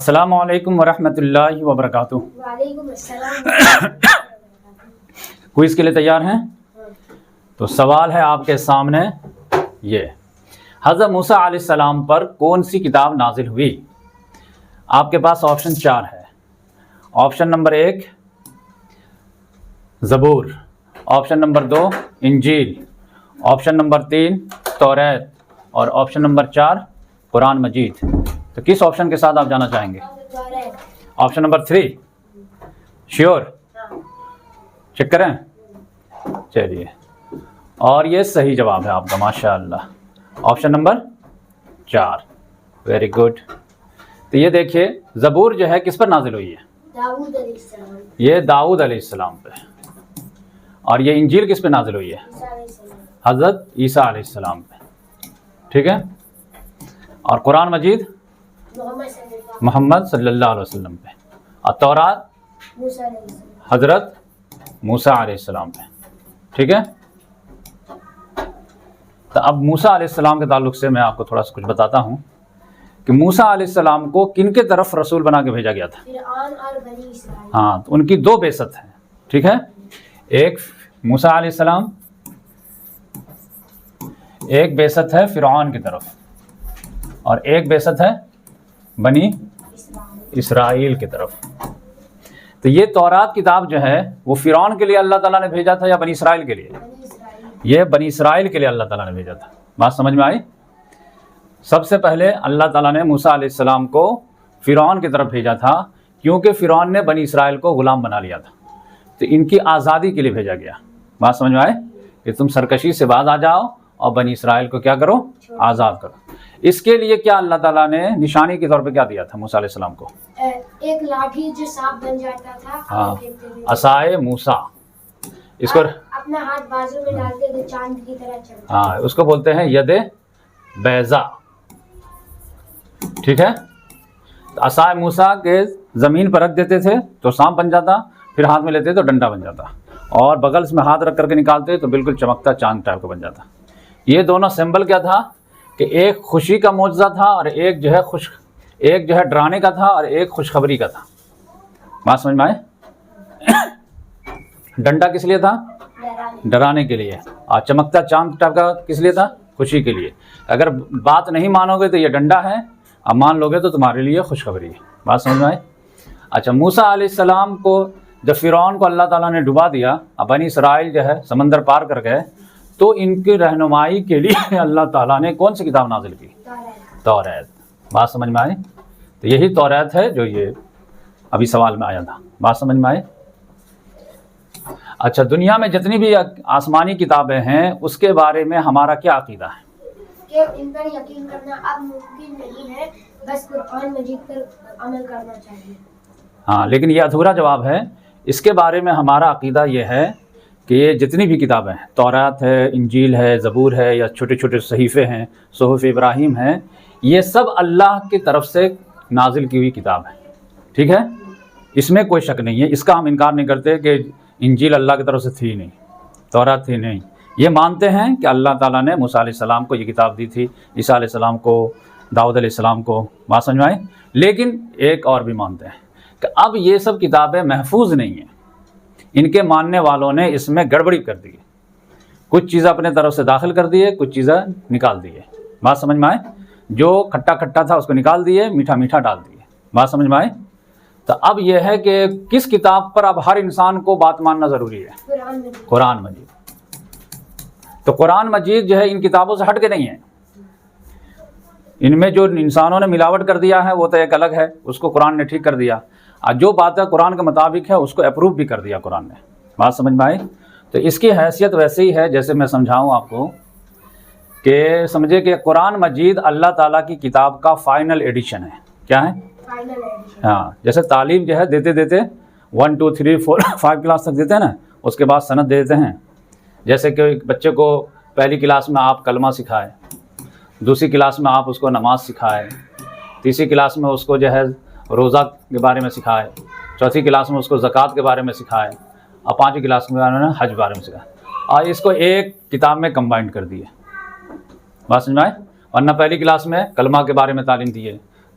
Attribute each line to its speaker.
Speaker 1: السلام علیکم ورحمۃ اللہ وبرکاتہ۔
Speaker 2: وعلیکم السلام۔
Speaker 1: کوئز کے لیے تیار ہیں؟ تو سوال ہے آپ کے سامنے یہ، حضرت موسیٰ علیہ السلام پر کون سی کتاب نازل ہوئی؟ آپ کے پاس آپشن 4 ہے۔ آپشن نمبر 1 زبور، آپشن نمبر 2 انجیل، آپشن نمبر 3 توریت اور آپشن نمبر 4 قرآن مجید۔ تو کس آپشن کے ساتھ آپ جانا چاہیں گے؟ Option number 3 sure? چیک کریں؟ چلیے، اور یہ صحیح جواب ہے آپ کا، ماشاء اللہ، آپشن نمبر 4۔ Very good. تو یہ دیکھیے، زبور جو ہے کس پر نازل ہوئی ہے؟
Speaker 2: داؤد علیہ السلام۔
Speaker 1: یہ داؤد علیہ السلام پہ۔ اور یہ انجیل کس پہ نازل ہوئی ہے؟
Speaker 2: عیسیٰ علیہ السلام۔
Speaker 1: حضرت عیسیٰ علیہ السلام پہ، ٹھیک ہے۔ اور قرآن مجید محمد صلی اللہ علیہ وسلم پہ، اور تورات
Speaker 2: موسیٰ علیہ السلام۔
Speaker 1: حضرت موسیٰ علیہ السلام پہ، ٹھیک ہے۔ تو اب موسیٰ علیہ السلام کے تعلق سے میں آپ کو تھوڑا سا کچھ بتاتا ہوں کہ موسیٰ علیہ السلام کو کن کے طرف رسول بنا کے بھیجا گیا تھا؟
Speaker 2: فرعون اور بنی اسرائیل۔
Speaker 1: ہاں، تو ان کی 2 بعثت ہیں، ٹھیک ہے۔ ایک موسیٰ علیہ السلام، ایک بعثت ہے فرعون کی طرف، اور ایک بعثت ہے بنی اسرائیل کی طرف۔ تو یہ تورات کتاب جو ہے وہ فرعون کے لیے اللہ تعالیٰ نے بھیجا تھا یا بنی اسرائیل کے لیے؟
Speaker 2: بنی اسرائیل۔
Speaker 1: یہ بنی اسرائیل کے لیے اللہ تعالیٰ نے بھیجا تھا۔ بات سمجھ میں آئی؟ سب سے پہلے اللہ تعالیٰ نے موسیٰ علیہ السلام کو فرعون کی طرف بھیجا تھا، کیونکہ فرعون نے بنی اسرائیل کو غلام بنا لیا تھا، تو ان کی آزادی کے لیے بھیجا گیا۔ بات سمجھ میں آئے کہ تم سرکشی سے باز آ جاؤ اور بنی اسرائیل کو کیا کرو؟ آزاد کرو۔ اس کے لیے کیا اللہ تعالیٰ نے نشانی کے طور پہ کیا دیا تھا موسیٰ علیہ السلام کو؟
Speaker 2: ایک لاٹھی جو سانپ بن جاتا تھا،
Speaker 1: ہاں، عصائے موسیٰ، اس کو
Speaker 2: اپنا ہاتھ بازو میں ڈالتے تو چاند کی طرح چمکتا۔
Speaker 1: ہاں، اس کو بولتے ہیں ید بیضا، ٹھیک ہے۔ عصائے موسیٰ کے زمین پر رکھ دیتے تھے تو سانپ بن جاتا، پھر ہاتھ میں لیتے تو ڈنڈا بن جاتا، اور بغل میں ہاتھ رکھ کر کے نکالتے تو بالکل چمکتا چاند ٹائپ کا بن جاتا۔ یہ دونوں سمبل کیا تھا کہ ایک خوشی کا معجزہ تھا، اور ایک جو ہے ڈرانے کا تھا، اور ایک خوشخبری کا تھا۔ بات سمجھ میں آئے؟ ڈنڈا کس لیے تھا؟ ڈرانے کے لیے، اور چمکتا چاند ٹائپ کا کس لیے تھا؟ خوشی کے لیے۔ اگر بات نہیں مانو گے تو یہ ڈنڈا ہے، اب مان لو گے تو تمہارے لیے خوشخبری ہے۔ بات سمجھ میں آئے؟ اچھا، موسیٰ علیہ السلام کو جب فرعون کو اللہ تعالیٰ نے ڈبا دیا، اب بنی اسرائیل جو ہے سمندر پار کر گئے، تو ان کی رہنمائی کے لیے اللہ تعالیٰ نے کون سی کتاب نازل کی؟ توریت۔ بات سمجھ میں آئی؟ تو یہی توریت ہے جو یہ ابھی سوال میں آیا تھا۔ بات سمجھ میں آئی؟ اچھا، دنیا میں جتنی بھی آسمانی کتابیں ہیں اس کے بارے میں ہمارا کیا عقیدہ ہے؟
Speaker 2: کہ ان پر یقین کرنا اب ممکن نہیں ہے، بس قرآن مجید پر عمل کرنا چاہیے۔
Speaker 1: ہاں، لیکن یہ ادھورا جواب ہے۔ اس کے بارے میں ہمارا عقیدہ یہ ہے کہ یہ جتنی بھی کتابیں ہیں، توریت ہے، انجیل ہے، زبور ہے، یا چھوٹے چھوٹے صحیفے ہیں، صحف ابراہیم ہیں، یہ سب اللہ کی طرف سے نازل کی ہوئی کتاب ہے، ٹھیک ہے۔ اس میں کوئی شک نہیں ہے، اس کا ہم انکار نہیں کرتے کہ انجیل اللہ کی طرف سے تھی نہیں، توریت تھی نہیں۔ یہ مانتے ہیں کہ اللہ تعالیٰ نے موسیٰ علیہ السلام کو یہ کتاب دی تھی، عیسیٰ علیہ السلام کو، داؤد علیہ السلام کو۔ بات سمجھ میں آئے؟ لیکن ایک اور بھی مانتے ہیں کہ اب یہ سب کتابیں محفوظ نہیں ہیں، ان کے ماننے والوں نے اس میں گڑبڑی کر دی ہے، کچھ چیزیں اپنے طرف سے داخل کر دیے، کچھ چیزیں نکال دیے۔ بات سمجھ میں آئے؟ جو کھٹا کھٹا تھا اس کو نکال دیے، میٹھا میٹھا ڈال دیے۔ بات سمجھ میں آئے؟ تو اب یہ ہے کہ کس کتاب پر اب ہر انسان کو بات ماننا ضروری ہے؟ قرآن مجید۔ تو قرآن مجید جو ہے ان کتابوں سے ہٹ کے نہیں ہے، ان میں جو انسانوں نے ملاوٹ کر دیا ہے وہ تو ایک الگ ہے، اس کو قرآن نے ٹھیک کر دیا، اور جو باتیں قرآن کے مطابق ہے اس کو اپروو بھی کر دیا قرآن نے۔ بات سمجھ میں آئی؟ تو اس کی حیثیت ویسے ہی ہے جیسے میں سمجھاؤں آپ کو کہ سمجھے کہ قرآن مجید اللہ تعالیٰ کی کتاب کا فائنل ایڈیشن ہے۔ کیا ہے؟
Speaker 2: Final edition.
Speaker 1: ہاں، جیسے تعلیم جو ہے دیتے 1 2 3 4 5 کلاس تک دیتے ہیں نا، اس کے بعد سند دے دیتے ہیں۔ جیسے کہ بچے کو پہلی کلاس میں آپ کلمہ سکھائے، دوسری کلاس میں آپ اس کو نماز سکھائے، تیسری کلاس میں اس کو جو ہے روزہ کے بارے میں سکھائے، چوتھی کلاس میں اس کو زکوٰۃ کے بارے میں سکھائے، اور 5ویں کلاس میں انہوں نے حج کے بارے میں سکھایا، اور اس کو ایک کتاب میں کمبائنڈ کر دیے۔ بات سمجھ میں آئے؟ ورنہ پہلی کلاس میں کلمہ کے بارے میں تعلیم دیے،